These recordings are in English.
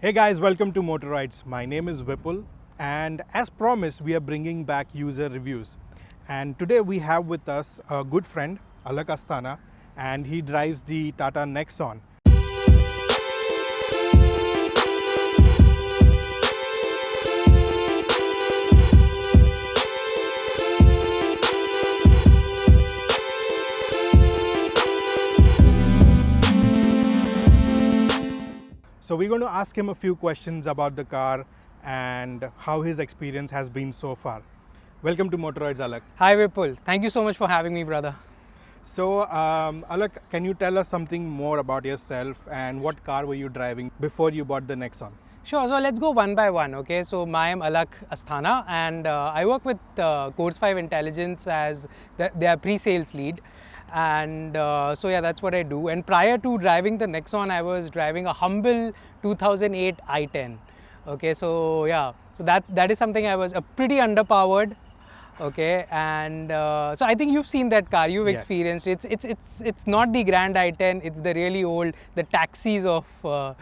Hey guys, welcome to Motoroids. My name is Vipul, and as promised, we are bringing back user reviews. And today we have with us a good friend, Alakh Asthana, and he drives the Tata Nexon. So we're going to ask him a few questions about the car and how his experience has been so far. Welcome to Motoroids, Alakh. Hi Vipul, thank you so much for having me, brother. So Alakh, can you tell us something more about yourself and what car were you driving before you bought the Nexon? Sure, so let's go one by one, okay? So I am Alakh Asthana and I work with Course 5 Intelligence as their pre-sales lead. And so yeah, that's what I do. And prior to driving the Nexon, I was driving a humble 2008 i10. Okay, so yeah, so that is something I was pretty underpowered. Okay, and so I think you've seen that car, you've Yes. experienced it's not the grand i10, it's the really old, the taxis of of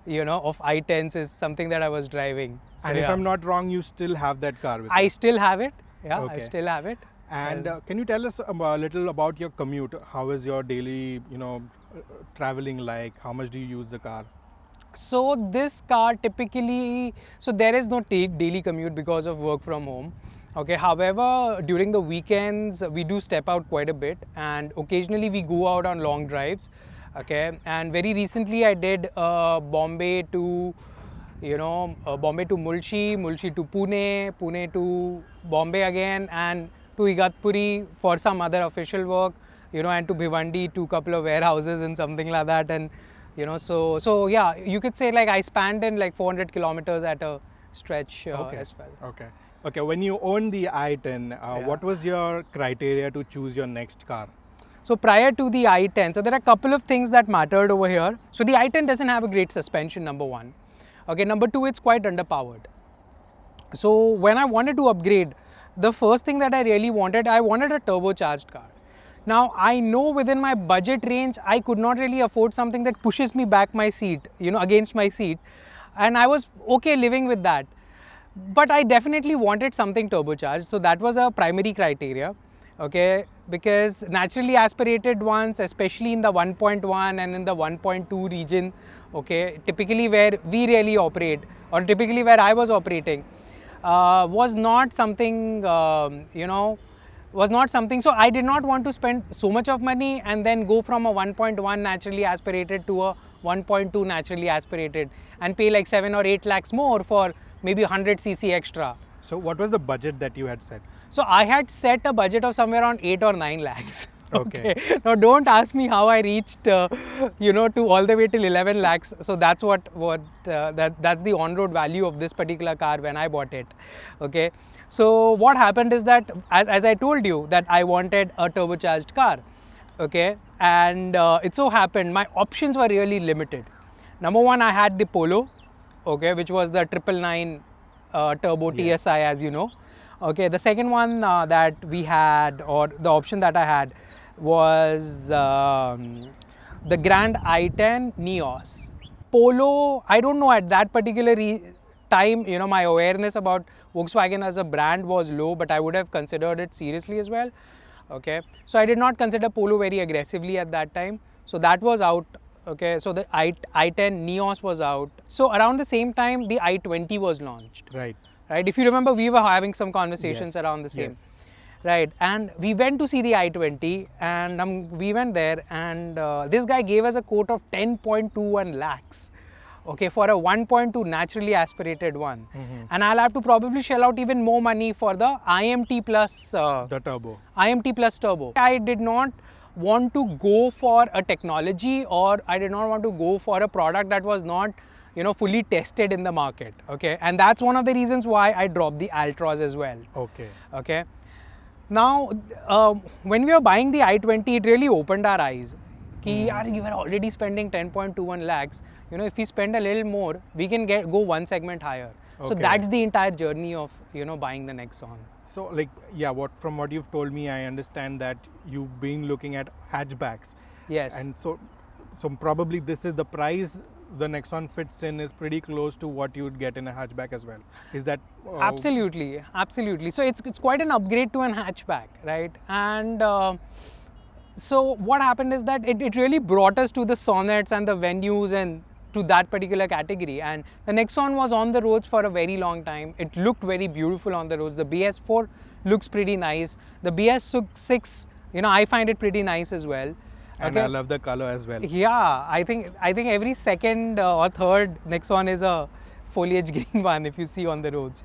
i10s is something that I was driving. So, And if yeah. I'm not wrong, you still have that car with I you. still have it. Yeah, I Okay. still have it. And can you tell us a little about your commute? How is your daily, traveling like? How much do you use the car? So this car typically, so there is no daily commute because of work from home. Okay, however, during the weekends we do step out quite a bit, and occasionally we go out on long drives. Okay, and very recently I did Bombay to Bombay to Mulshi, Mulshi to Pune, Pune to Bombay again, and to Igatpuri for some other official work, and to Bhiwandi to a couple of warehouses and something like that. And so yeah, you could say like I spanned in like 400 kilometers at a stretch as well. Okay. When you owned the i10, Yeah. what was your criteria to choose your next car? So prior to the i10, so there are a couple of things that mattered over here. So the i10 doesn't have a great suspension, number one. Okay, number two, it's quite underpowered. So when I wanted to upgrade, the first thing that I wanted a turbocharged car. Now I know within my budget range, I could not really afford something that pushes me back my seat, against my seat. And I was okay living with that. But I definitely wanted something turbocharged. So that was a primary criteria. Okay, because naturally aspirated ones, especially in the 1.1 and in the 1.2 region, okay, typically where we really operate, or typically where I was operating, was not something, was not something. So I did not want to spend so much of money and then go from a 1.1 naturally aspirated to a 1.2 naturally aspirated and pay like 7 or 8 lakhs more for maybe 100 cc extra. So what was the budget that you had set? So I had set a budget of somewhere around 8 or 9 lakhs. Okay. Now don't ask me how I reached, to all the way till 11 lakhs. So that's that's the on-road value of this particular car when I bought it. Okay. So what happened is that, as I told you, that I wanted a turbocharged car. Okay. And it so happened my options were really limited. Number one, I had the Polo, okay, which was the 999 turbo Yes. TSI, as you know. Okay, the second one that we had, or the option that I had, was the Grand i10 Neos. Polo, I don't know, at that particular time, my awareness about Volkswagen as a brand was low, but I would have considered it seriously as well. Okay, so I did not consider Polo very aggressively at that time. So that was out. Okay, so the i10 Neos was out. So around the same time, the i20 was launched. Right. Right, if you remember, we were having some conversations Yes, around the same. yes. Right, and we went to see the i20, and we went there, and this guy gave us a quote of 10.21 lakhs. Okay, for a 1.2 naturally aspirated one. And I'll have to probably shell out even more money for the IMT plus The turbo. IMT plus turbo. I did not want to go for a technology, or I did not want to go for a product that was not fully tested in the market. Okay, and that's one of the reasons why I dropped the Altras as well. Okay. Now when we were buying the i20, it really opened our eyes. Ki yaar, you were already spending 10.21 lakhs. If we spend a little more, we can go one segment higher. So Okay. that's the entire journey of buying the Nexon. So from what you've told me, I understand that you've been looking at hatchbacks. Yes. And so probably this is the price the Nexon fits in is pretty close to what you would get in a hatchback as well. Is that Absolutely, absolutely. So it's quite an upgrade to an hatchback, right? And so what happened is that it really brought us to the sonnets and the venues and to that particular category. And the Nexon was on the roads for a very long time. It looked very beautiful on the roads. The BS4 looks pretty nice. The BS6, I find it pretty nice as well. And I love the color as well. Yeah, I think every second or third Nexon is a foliage green one if you see on the roads.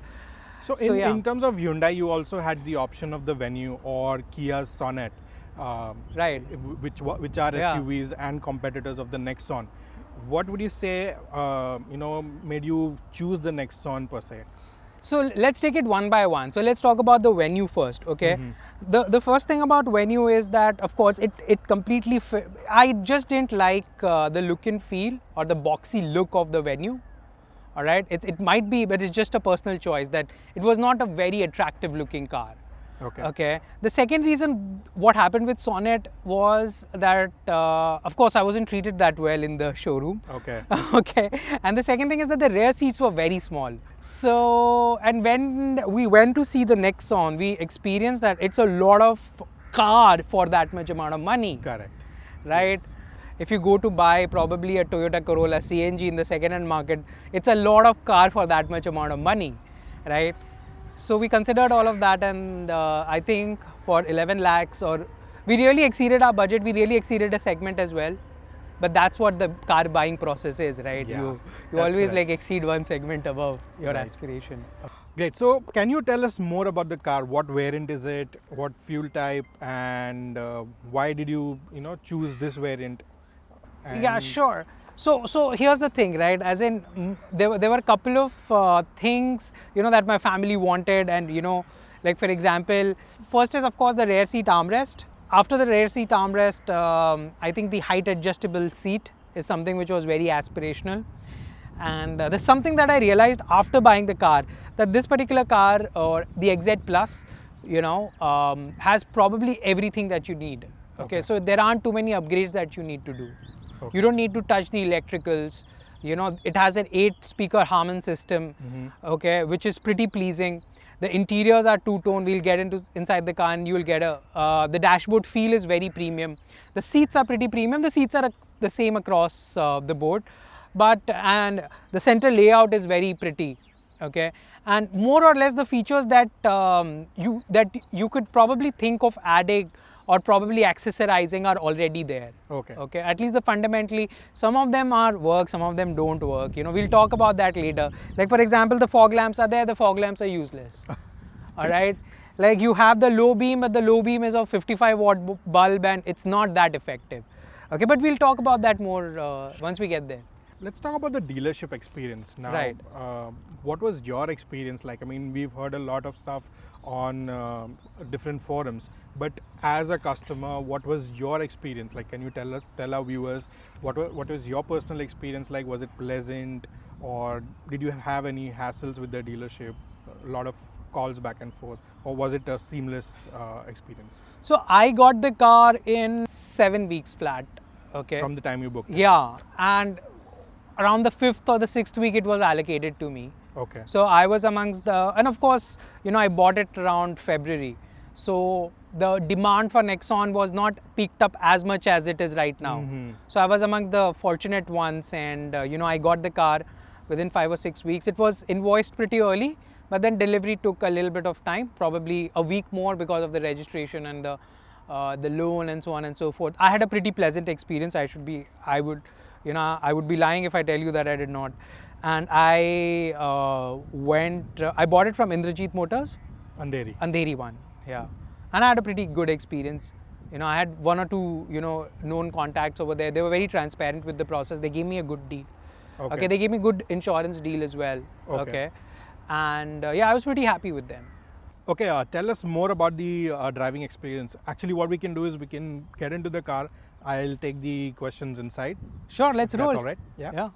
So in terms of Hyundai, you also had the option of the Venue or Kia's Sonet, right? Which are SUVs and competitors of the Nexon. What would you say, made you choose the Nexon per se? So let's take it one by one. So let's talk about the Venue first, okay? The first thing about Venue is that, of course, it completely I just didn't like the look and feel or the boxy look of the Venue. All right, it might be, but it's just a personal choice that it was not a very attractive looking car. Okay. The second reason what happened with Sonet was that, of course, I wasn't treated that well in the showroom. Okay. And the second thing is that the rear seats were very small. So, and when we went to see the Nexon, we experienced that it's a lot of car for that much amount of money. Correct. Right? Yes. If you go to buy probably a Toyota Corolla CNG in the second-hand market, it's a lot of car for that much amount of money, right? So we considered all of that, and I think for 11 lakhs, we really exceeded our budget. We really exceeded a segment as well. But that's what the car buying process is, right? Yeah, you always like exceed one segment above your aspiration. Great. So can you tell us more about the car? What variant is it? What fuel type? And why did you choose this variant? Yeah, sure. So here's the thing, right? As in, there were a couple of things, that my family wanted, and like for example, first is of course the rear seat armrest. After the rear seat armrest, I think the height adjustable seat is something which was very aspirational. And there's something that I realized after buying the car, that this particular car, or the XZ Plus, has probably everything that you need. Okay, so there aren't too many upgrades that you need to do. You don't need to touch the electricals. It has an 8-speaker Harman system, okay, which is pretty pleasing. The interiors are two-tone. We'll get inside the car and you'll get the dashboard feel is very premium. The seats are pretty premium. The seats are the same across the board, and the center layout is very pretty, okay. And more or less the features that you could probably think of adding or probably accessorizing are already there. Okay. At least fundamentally, some of them work, some of them don't work. We'll talk about that later. Like for example, the fog lamps are there. The fog lamps are useless. All right. Like you have the low beam, but the low beam is of 55-watt bulb, and it's not that effective. Okay. But we'll talk about that more once we get there. Let's talk about the dealership experience now. Right. What was your experience like? I mean, we've heard a lot of stuff on different forums, but as a customer, what was your experience like? Can you tell our viewers what was your personal experience like? Was it pleasant, or did you have any hassles with the dealership? A lot of calls back and forth, or was it a seamless experience? So I got the car in 7 weeks flat. Okay. From the time you booked it? Yeah, and around the 5th or the 6th week, it was allocated to me. Okay. So I was amongst and of course, I bought it around February. So the demand for Nexon was not picked up as much as it is right now. So I was amongst the fortunate ones, and I got the car within 5 or 6 weeks. It was invoiced pretty early, but then delivery took a little bit of time, probably a week more because of the registration and the loan and so on and so forth. I had a pretty pleasant experience. I would be lying if I tell you that I did not. And I bought it from Indrajit Motors. Andheri one, yeah. And I had a pretty good experience. I had 1 or 2, known contacts over there. They were very transparent with the process. They gave me a good deal. Okay. They gave me good insurance deal as well. Okay. And I was pretty happy with them. Okay, tell us more about the driving experience. Actually, what we can do is we can get into the car. I'll take the questions inside. Sure, let's roll. That's all right? Yeah.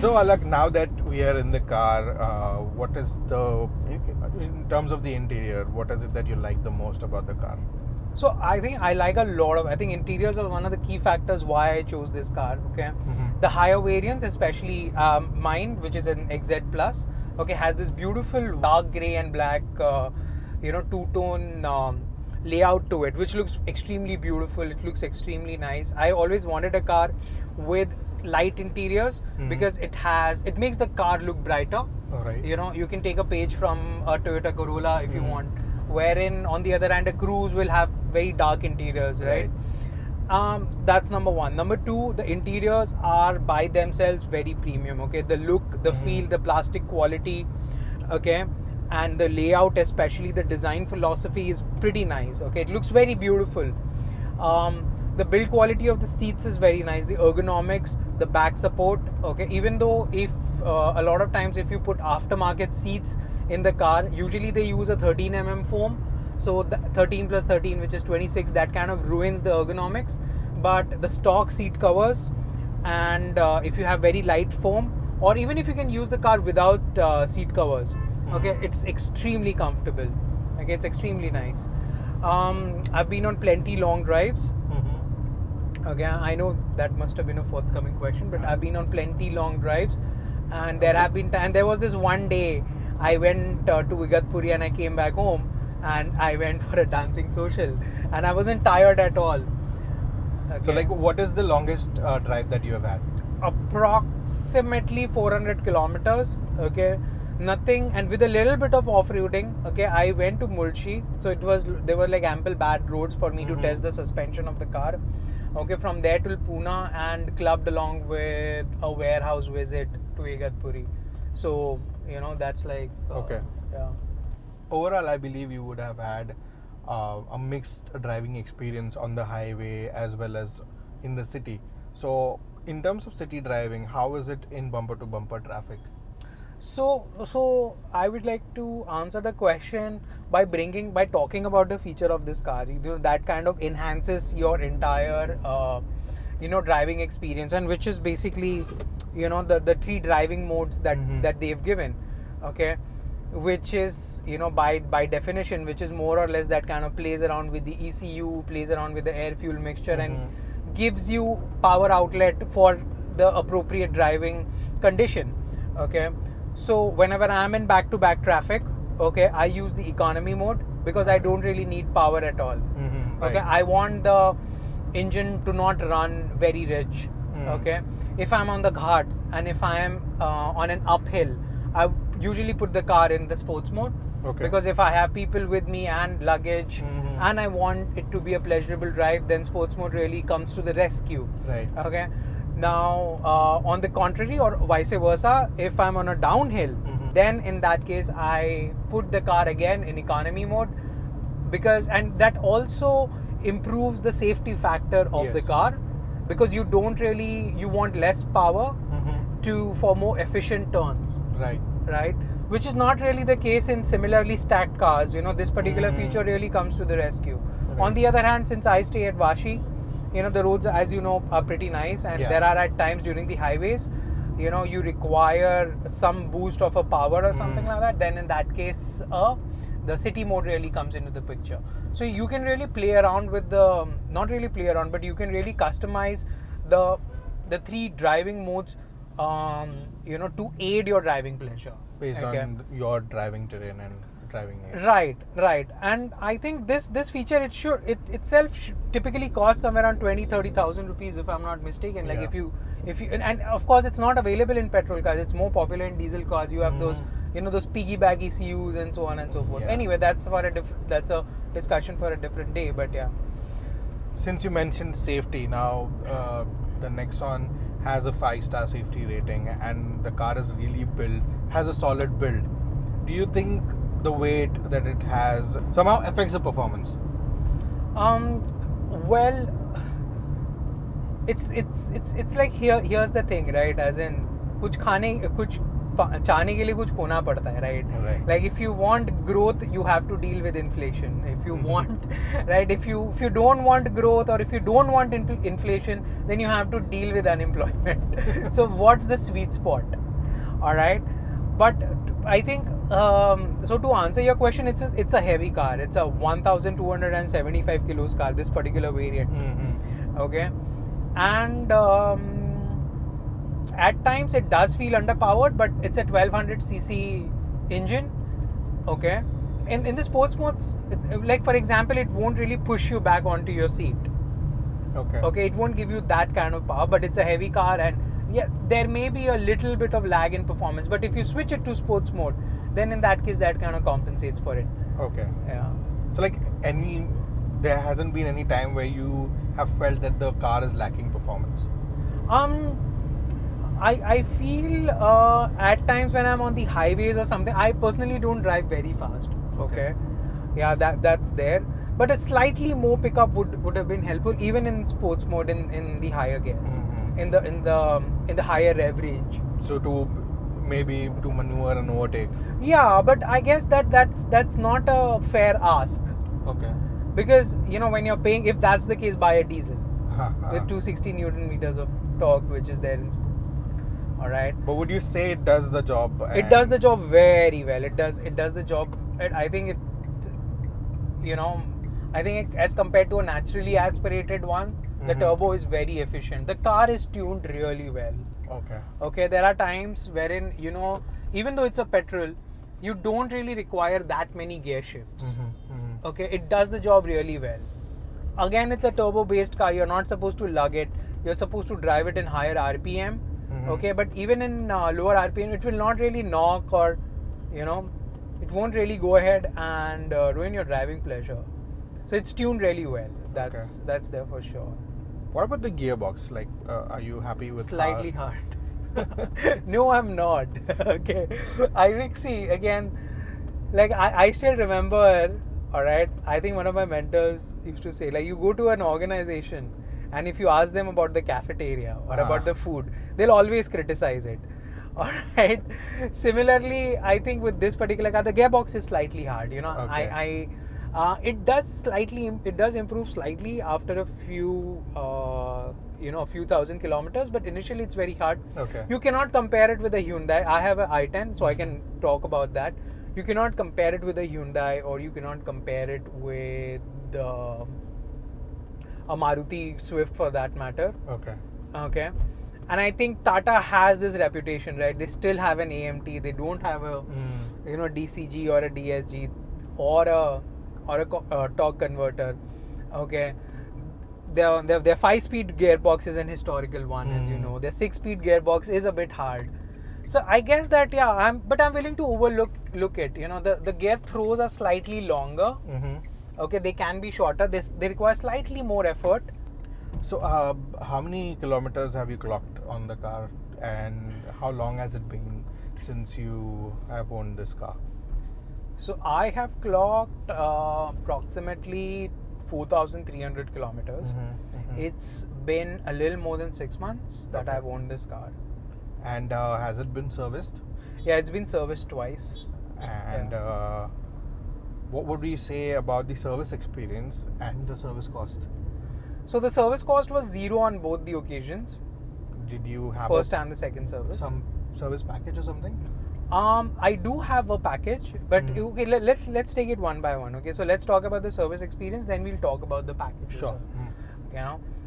So Alakh, now that we are in the car, what is in terms of the interior, what is it that you like the most about the car? So I think I like a lot of. I think interiors are one of the key factors why I chose this car. Okay, the higher variants, especially mine, which is an XZ Plus, okay, has this beautiful dark grey and black, two-tone layout to it, which looks extremely beautiful. It looks extremely nice. I always wanted a car with light interiors because it makes the car look brighter. All right. You can take a page from a Toyota Corolla if you want. Wherein on the other hand a Cruise will have very dark interiors, right? That's number one. Number two, the interiors are by themselves very premium. Okay, the look, the feel, the plastic quality, okay, and the layout, especially the design philosophy, is pretty nice. Okay, it looks very beautiful. The build quality of the seats is very nice. The ergonomics, the back support, okay, even though if a lot of times if you put aftermarket seats in the car, usually they use a 13mm foam, so the 13 plus 13, which is 26, that kind of ruins the ergonomics. But the stock seat covers, and if you have very light foam, or even if you can use the car without seat covers, okay, it's extremely comfortable. Okay, it's extremely nice. I've been on plenty long drives. Okay, I know that must have been a forthcoming question, but I've been on plenty long drives, and there was this one day I went to Igatpuri and I came back home and I went for a dancing social and I wasn't tired at all. Okay. So like, what is the longest drive that you have had? Approximately 400 kilometers. Okay, nothing, and with a little bit of off-roading. Okay, I went to Mulchi, so there were like ample bad roads for me to test the suspension of the car. Okay, from there till Pune, and clubbed along with a warehouse visit to Igatpuri. So that's like okay. Yeah. Overall, I believe you would have had a mixed driving experience on the highway as well as in the city. So in terms of city driving, how is it in bumper to bumper traffic? So I would like to answer the question by talking about the feature of this car. That kind of enhances your entire driving experience, and which is basically the three driving modes that they've given. Okay, which is by definition, which is more or less that kind of plays around with the ECU, plays around with the air fuel mixture, and gives you power outlet for the appropriate driving condition. Okay, so whenever I'm in back-to-back traffic, okay, I use the economy mode because I don't really need power at all. Okay, I want the engine to not run very rich. Okay, if I'm on the ghats and if I am on an uphill, I usually put the car in the sports mode. Okay. Because if I have people with me and luggage and I want it to be a pleasurable drive, then sports mode really comes to the rescue. Right. Okay. Now, on the contrary, or vice versa, if I'm on a downhill, then in that case I put the car again in economy mode, and that also improves the safety factor of the car, because you want less power for more efficient turns. Right, which is not really the case in similarly stacked cars. This particular feature really comes to the rescue. Right. On the other hand, since I stay at Vashi, the roads, as you know, are pretty nice, and there are at times during the highways, you require some boost of a power or something like that. Then in that case, the city mode really comes into the picture. So you can really play around with but you can really customize the three driving modes, to aid your driving pleasure based on your driving terrain and driving needs. Right. And I think this feature, it itself typically costs somewhere around 20,000-30,000 rupees, if I'm not mistaken. Like if you and of course it's not available in petrol cars. It's more popular in diesel cars. You have those those piggyback ECUs and so on and so forth. Yeah. Anyway, that's a discussion for a different day. But yeah. Since you mentioned safety, now the Nexon has a 5-star safety rating, and the car is really has a solid build. Do you think the weight that it has somehow affects the performance? Well, it's like here's the thing, right? As in, कुछ चाहने के लिए कुछ खोना पड़ता है, right? Like if you want growth, you have to deal with inflation. If you want, right? If you don't want growth, or if you don't want inflation, then you have to deal with unemployment. So what's the sweet spot? All right, but I think so. To answer your question, it's a heavy car. It's a 1,275 kilos car. This particular variant. Okay, and at times it does feel underpowered, but it's a 1200cc engine. Okay, in the sports modes, like for example, it won't really push you back onto your seat. Okay, it won't give you that kind of power, but it's a heavy car, and yeah, there may be a little bit of lag in performance, but if you switch it to sports mode, then in that case that kind of compensates for it. Okay. Yeah. So like there hasn't been any time where you have felt that the car is lacking performance? I feel at times when I'm on the highways or something, I personally don't drive very fast. Okay. Yeah, that's there. But a slightly more pickup would have been helpful, even in sports mode in the higher gears, in the higher rev range. So to maneuver and overtake. Yeah, but I guess that's not a fair ask. Okay. Because when you're paying, if that's the case, buy a diesel with 260 Newton meters of torque, which is there in sports. All right. But would you say it does the job? It does the job very well. It does the job. I think as compared to a naturally aspirated one, the turbo is very efficient. The car is tuned really well. Okay. There are times wherein, even though it's a petrol, you don't really require that many gear shifts. Okay. It does the job really well. Again, it's a turbo based car. You're not supposed to lug it. You're supposed to drive it in higher RPM. Okay. But even in lower RPM, it will not really knock or, it won't really go ahead and ruin your driving pleasure. So it's tuned really well. That's there for sure. What about the gearbox? Like, are you happy with? Slightly hard. No, I'm not. Okay. I think, see, again, like I still remember, all right, I think one of my mentors used to say, like, you go to an organization and if you ask them about the cafeteria or about the food, they'll always criticize it. All right. Similarly, I think with this particular car, the gearbox is slightly hard. It does improve slightly after a few thousand kilometers, but initially it's very hard. Okay. You cannot compare it with a Hyundai. I have an i10, so I can talk about that. You cannot compare it with a Hyundai, or you cannot compare it with a Maruti Swift for that matter. Okay. And I think Tata has this reputation, right? They still have an AMT. They don't have a DCG or a DSG or a torque converter. Okay. Their 5-speed gearbox is an historical one, as you know. Their 6-speed gearbox is a bit hard. So I guess that I'm willing to look it. The gear throws are slightly longer. Okay, they can be shorter. They require slightly more effort. So how many kilometers have you clocked on the car, and how long has it been since you have owned this car? So I have clocked approximately 4,300 kilometers. It's been a little more than 6 months that I've owned this car. And has it been serviced? Yeah, it's been serviced twice. And what would you say about the service experience and the service cost? So the service cost was zero on both the occasions. Did you have first and the second service? Some service package or something? I do have a package, but okay, let's take it one by one. Okay, so let's talk about the service experience, then we'll talk about the package. Sure.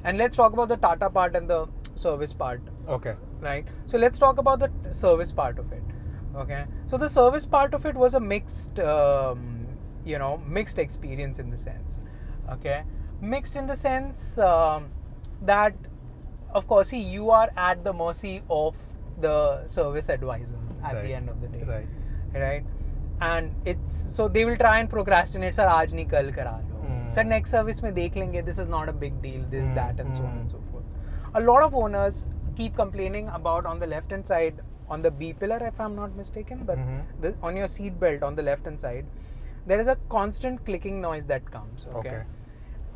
And let's talk about the Tata part and the service part. Okay. Right. So let's talk about the service part of it. Okay. So the service part of it was a mixed experience in the sense. Okay. Mixed in the sense that, of course, you are at the mercy of the service advisors at the end of the day. Right. And so they will try and procrastinate. Sir, aaj nahi kal kara lo. Sir, next service mein dekh lenge. This is not a big deal. This, that, and so on and so forth. A lot of owners keep complaining about on the left hand side, on the B pillar, if I'm not mistaken, but on your seat belt on the left hand side, there is a constant clicking noise that comes. Okay.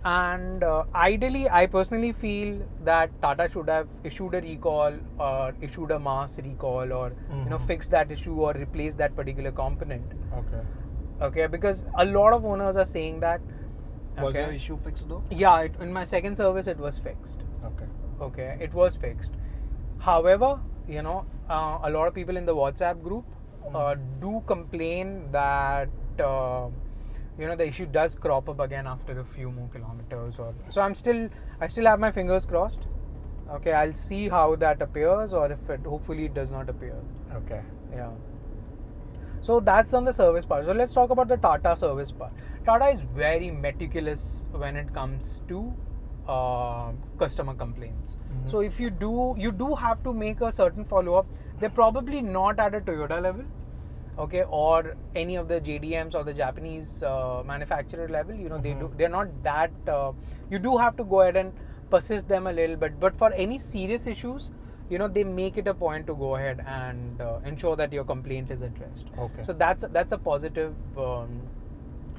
And ideally, I personally feel that Tata should have issued a recall or issued a mass recall or fixed that issue or replaced that particular component. Okay, because a lot of owners are saying that. Was your issue fixed though? Yeah, in my second service it was fixed. Okay, it was fixed. However, a lot of people in the WhatsApp group do complain that the issue does crop up again after a few more kilometers. So I still have my fingers crossed. Okay, I'll see how that appears, or if hopefully it does not appear. Okay. Yeah. So that's on the service part. So let's talk about the Tata service part. Tata is very meticulous when it comes to customer complaints. So if you do have to make a certain follow-up. They're probably not at a Toyota level, okay, or any of the JDMs or the Japanese manufacturer level. They're not that. You do have to go ahead and persist them a little bit, but for any serious issues, they make it a point to go ahead and ensure that your complaint is addressed. Okay. So that's a positive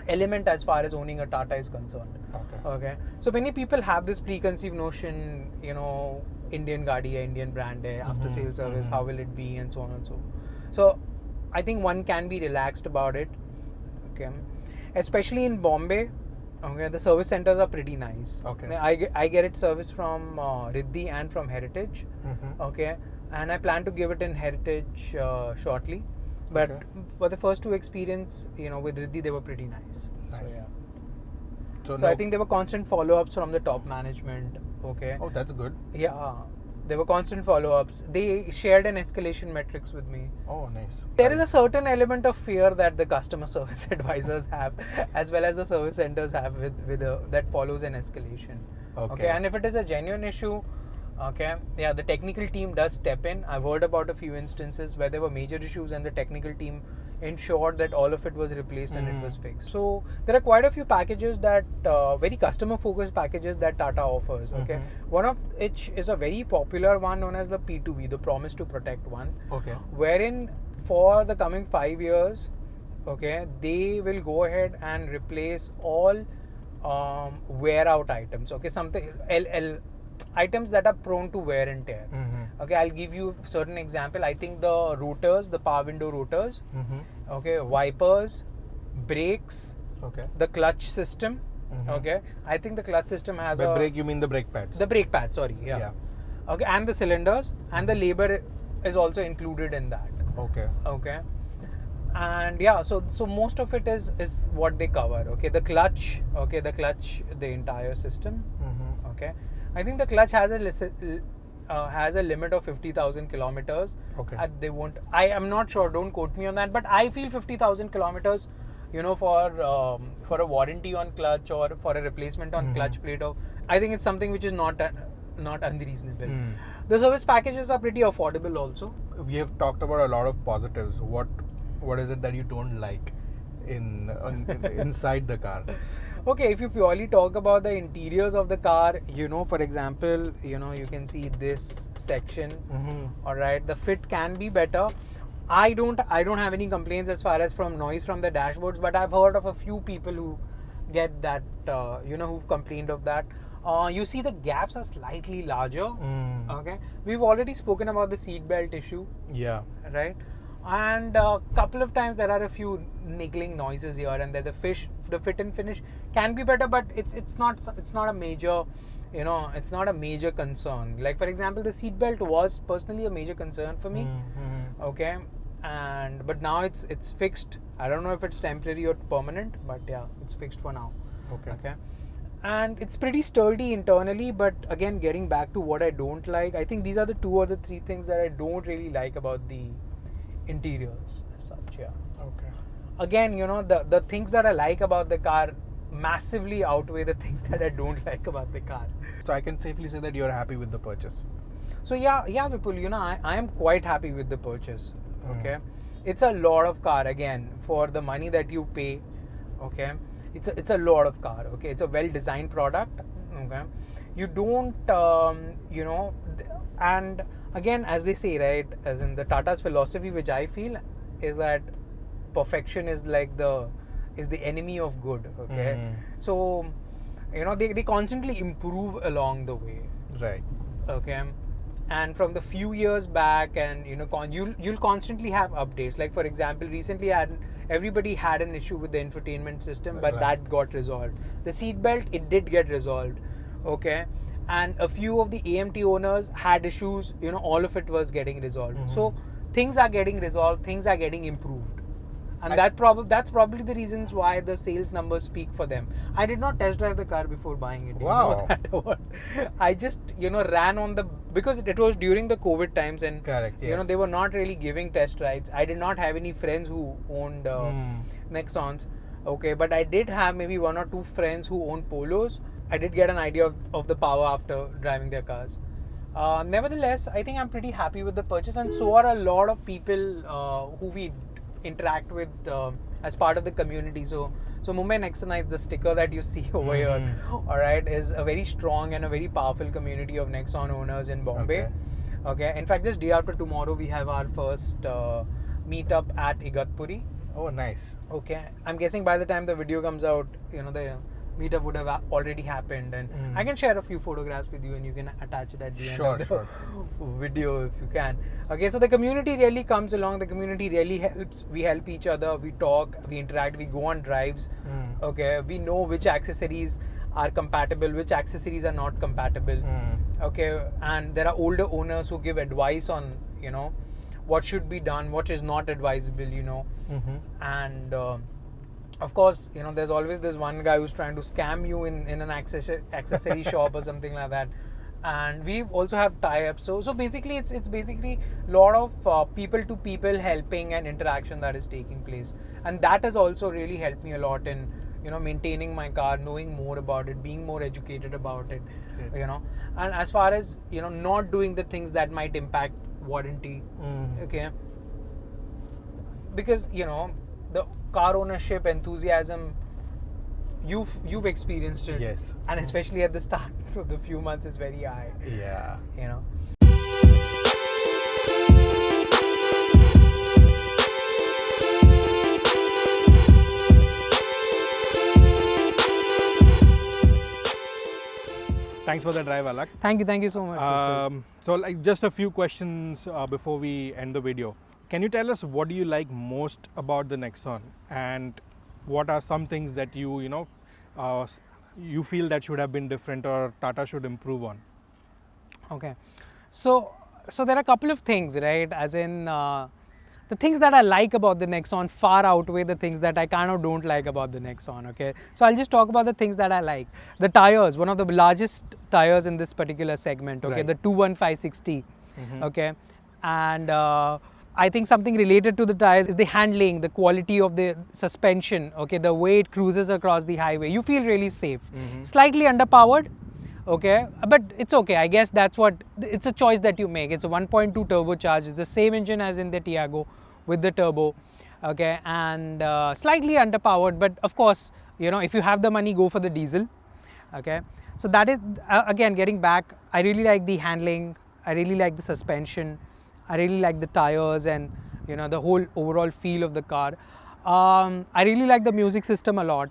element as far as owning a Tata is concerned. Okay. So many people have this preconceived notion, Indian gaadi hai, Indian brand hai, after sales service, how will it be, and so on and so. So I think one can be relaxed about it. Okay. Especially in Bombay. Okay, the service centers are pretty nice. Okay. I get it serviced from Riddhi and from Heritage. Okay, and I plan to give it in Heritage shortly. But for the first two experience, with Riddhi, they were pretty nice. Nice. So yeah. So I think there were constant follow-ups from the top management. Okay. Oh, that's good. Yeah. There were constant follow-ups. They shared an escalation metrics with me. Oh, nice. There is a certain element of fear that the customer service advisors have, as well as the service centers have, that follows an escalation. Okay. And if it is a genuine issue, okay, yeah, the technical team does step in. I've heard about a few instances where there were major issues and the technical team ensured that all of it was replaced and it was fixed. So there are quite a few packages that very customer focused packages that Tata offers. Okay, one of which is a very popular one known as the P2V, the Promise to Protect one. Okay. Wherein for the coming 5 years, okay, they will go ahead and replace all wear out items. Okay, something items that are prone to wear and tear. Okay, I'll give you a certain example. I think the rotors, the power window rotors, okay, wipers, brakes, okay, the clutch system. Okay, I think the clutch system has by brake you mean the brake pads? The brake pads, sorry, yeah. Okay, and the cylinders, and the labor is also included in that. Okay. Okay. And yeah, so most of it is what they cover. Okay, the clutch, the entire system. Okay, I think the clutch has a limit of 50,000 kilometers. Okay. They won't. I am not sure. Don't quote me on that. But I feel 50,000 kilometers, for a warranty on clutch or for a replacement on clutch plate, I think it's something which is not unreasonable. The service packages are pretty affordable also. We have talked about a lot of positives. What is it that you don't like inside the car? Okay, if you purely talk about the interiors of the car, for example, you can see this section. All right, the fit can be better. I don't have any complaints as far as from noise from the dashboards, but I've heard of a few people who get that, who've complained of that. You see the gaps are slightly larger. Okay, we've already spoken about the seat belt issue. Yeah. Right. And a couple of times there are a few niggling noises here and there. The fit and finish can be better, but it's not a major, it's not a major concern. Like for example, the seat belt was personally a major concern for me. Okay, but now it's fixed. I don't know if it's temporary or permanent, but yeah, it's fixed for now. Okay. And it's pretty sturdy internally, but again, getting back to what I don't like, I think these are the 2 or the 3 things that I don't really like about the interiors as such. Yeah. Okay. Again, the things that I like about the car massively outweigh the things that I don't like about the car. So I can safely say that you're happy with the purchase. So yeah, Vipul, I am quite happy with the purchase. Okay. It's a lot of car again for the money that you pay. Okay. It's a lot of car. Okay. It's a well designed product. Okay. You don't and again, as they say, right, as in the Tata's philosophy, which I feel is that perfection is the enemy of good. Okay. So they constantly improve along the way. Right. Okay. And from the few years back, and you'll constantly have updates. Like for example, recently everybody had an issue with the infotainment system, but that got resolved. The seat belt, it did get resolved. Okay. and a few of the AMT owners had issues. All of it was getting resolved. So things are getting resolved, things are getting improved, and that's probably the reasons why the sales numbers speak for them. I did not test drive the car before buying it. Wow. I just ran on because it was during the COVID times, and correct, yes. they were not really giving test rides. I did not have any friends who owned Nexons. Okay, but I did have maybe one or two friends who owned Polos. I did get an idea of the power after driving their cars. Nevertheless, I think I'm pretty happy with the purchase, and so are a lot of people who we interact with as part of the community. So Mumbai Nexonites, the sticker that you see over here, all right, is a very strong and a very powerful community of Nexon owners in Bombay. Okay. In fact, just day after tomorrow, we have our first meetup at Igatpuri. Oh, nice. Okay. I'm guessing by the time the video comes out, the meetup would have already happened, and I can share a few photographs with you, and you can attach it at the end of the video if you can. Okay, so the community really comes along, the community really helps. We help each other, we talk, we interact, we go on drives. Okay, we know which accessories are compatible, which accessories are not compatible. Okay, and there are older owners who give advice on what should be done, what is not advisable, and of course, there's always this one guy who's trying to scam you in an accessory shop or something like that. And we also have tie-ups. So basically, it's basically a lot of people-to-people helping and interaction that is taking place. And that has also really helped me a lot in, maintaining my car, knowing more about it, being more educated about it, And as far as, not doing the things that might impact warranty, okay? Because, the car ownership enthusiasm, you've experienced it, yes, and especially at the start of the few months is very high. Yeah. Thanks for the drive, Alakh. Thank you so much. So, just a few questions before we end the video. Can you tell us what do you like most about the Nexon, and what are some things that you feel that should have been different or Tata should improve on? Okay, so there are a couple of things, right? As in the things that I like about the Nexon far outweigh the things that I kind of don't like about the Nexon. Okay, so I'll just talk about the things that I like. The tires, one of the largest tires in this particular segment. Okay, right. The 21560. Okay, and I think something related to the tires is the handling, the quality of the suspension, okay, the way it cruises across the highway. You feel really safe. Slightly underpowered, okay, but it's okay. I guess it's a choice that you make. It's a 1.2 turbocharged. It's the same engine as in the Tiago with the turbo, okay, and slightly underpowered, but of course, if you have the money, go for the diesel, okay. So that is, again, getting back, I really like the handling, I really like the suspension, I really like the tires, and the whole overall feel of the car. I really like the music system a lot.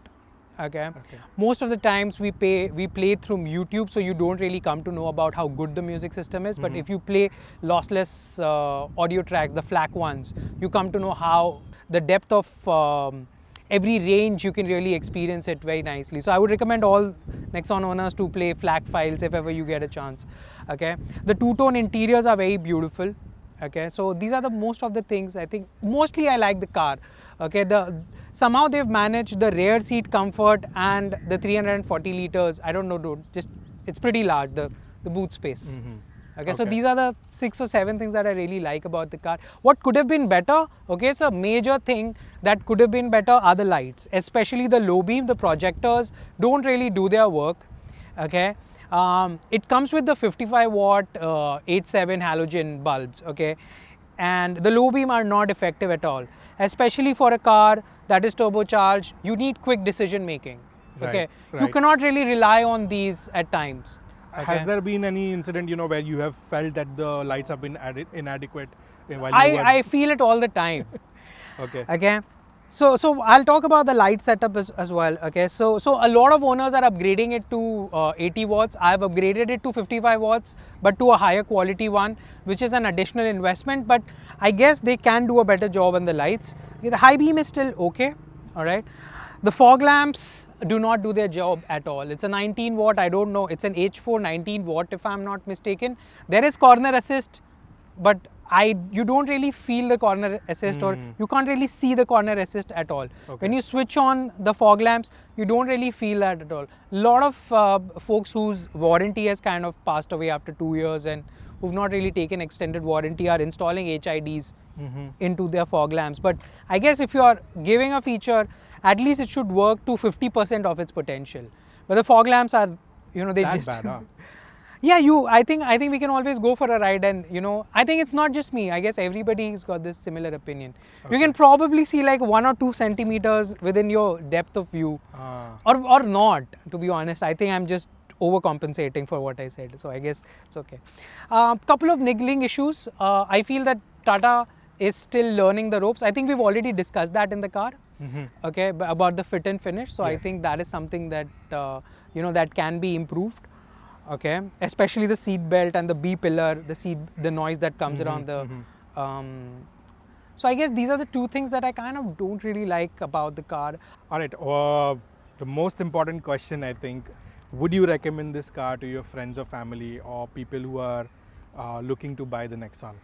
Okay. Most of the times we play through YouTube, so you don't really come to know about how good the music system is. But if you play lossless audio tracks, the FLAC ones, you come to know how the depth of every range, you can really experience it very nicely. So I would recommend all Nexon owners to play FLAC files if ever you get a chance. Okay. The two-tone interiors are very beautiful. Okay, so these are the most of the things I think. Mostly I like the car. Okay, somehow they've managed the rear seat comfort and the 340 liters. I don't know, dude. It's pretty large, the boot space. Okay, so these are the 6 or 7 things that I really like about the car. What could have been better? Okay, so a major thing that could have been better are the lights, especially the low beam. The projectors don't really do their work. Okay. It comes with the 55 watt 87 halogen bulbs, okay, and the low beam are not effective at all, especially for a car that is turbocharged. You need quick decision making, okay. You cannot really rely on these at times. Okay? Has there been any incident where you have felt that the lights have been inadequate while I feel it all the time. Okay. So I'll talk about the light setup as well. Okay, so a lot of owners are upgrading it to 80 watts. I've upgraded it to 55 watts, but to a higher quality one, which is an additional investment. But I guess they can do a better job on the lights. Okay, the high beam is still okay. All right. The fog lamps do not do their job at all. It's a 19 watt, I don't know, it's an H4 19 watt if I'm not mistaken. There is corner assist, but you don't really feel the corner assist or you can't really see the corner assist at all. Okay. When you switch on the fog lamps, you don't really feel that at all. A lot of folks whose warranty has kind of passed away after 2 years and who've not really taken extended warranty are installing HIDs into their fog lamps. But I guess if you are giving a feature, at least it should work to 50% of its potential. But the fog lamps are, you know, they That just bad, huh? yeah, I think we can always go for a ride, and you know, I think it's not just me. I guess everybody's got this similar opinion. You can probably see like 1 or 2 centimeters within your depth of view, or not. To be honest, I think I'm just overcompensating for what I said. So I guess it's okay. Couple of niggling issues. I feel that Tata is still learning the ropes. I think we've already discussed that in the car. Okay, about the fit and finish. So I Yes. think that is something that you know, that can be improved. Okay, especially the seat belt and the B pillar, the noise that comes around the. So I guess these are the 2 things that I kind of don't really like about the car. All right. The most important question, I think, would you recommend this car to your friends or family or people who are looking to buy the Nexon?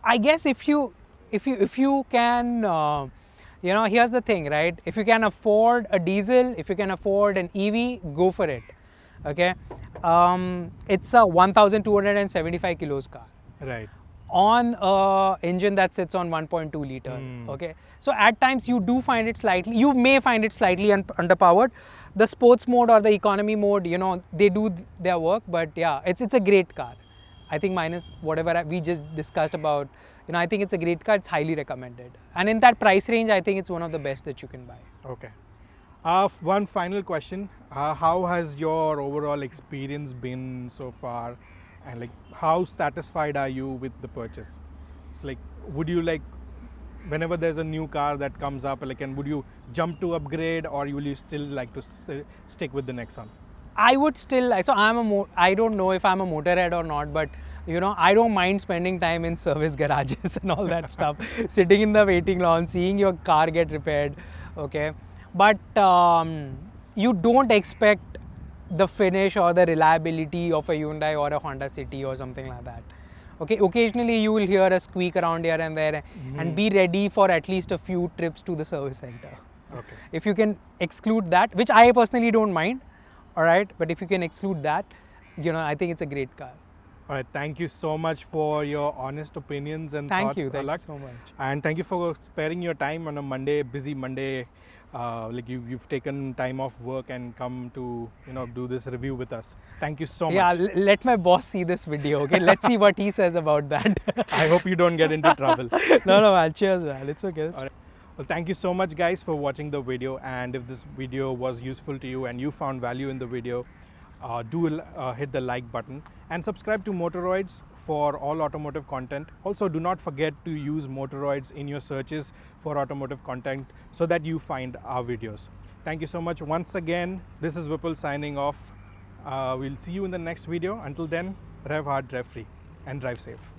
I guess if you can, you know, here's the thing, right? If you can afford a diesel, if you can afford an EV, go for it. Okay, it's a 1,275 kilos car. Right. On a engine that sits on 1.2 liter. Okay, so at times you may find it slightly underpowered. The sports mode or the economy mode, you know, they do their work, but yeah, it's a great car. I think minus whatever we just discussed about, you know, I think it's a great car. It's highly recommended, and in that price range, I think it's one of the best that you can buy. Okay. One final question. How has your overall experience been so far? And like, how satisfied are you with the purchase? It's like, would you like, whenever there's a new car that comes up, like, and would you jump to upgrade, or will you still like to stick with the Nexon? I would still, so I don't know if I'm a motorhead or not, but you know, I don't mind spending time in service garages and all that stuff, sitting in the waiting lawn, seeing your car get repaired. Okay, but you don't expect the finish or the reliability of a Hyundai or a Honda City or something like that. Okay, occasionally you will hear a squeak around here and there, and be ready for at least a few trips to the service center. Okay. If you can exclude that, which I personally don't mind, all right, but if you can exclude that, you know, I think it's a great car. All right. Thank you so much for your honest opinions and thoughts, Thank you Alakh. so much. And thank you for sparing your time on a Monday, busy Monday. Like you've taken time off work and come to, you know, do this review with us. Thank you so Yeah, much. let my boss see this video. Okay, let's see what he says about that. I hope you don't get into trouble. No, man. Cheers, man. It's okay. All right. Well, thank you so much, guys, for watching the video. And if this video was useful to you and you found value in the video, do hit the like button and subscribe to Motoroids for all automotive content. Also, do not forget to use Motoroids in your searches for automotive content so that you find our videos. Thank you so much once again. This is Vipul signing off. We'll see you in the next video. Until then, rev hard, rev free, and drive safe.